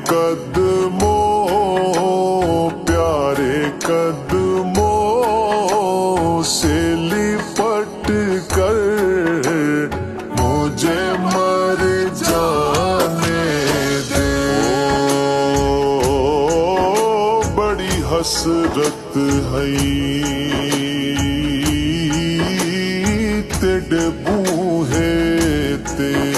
कदमों प्यारे कदमों से लिपट कर मुझे मर जाने दे। बड़ी हसरत है तेरे बूहे ते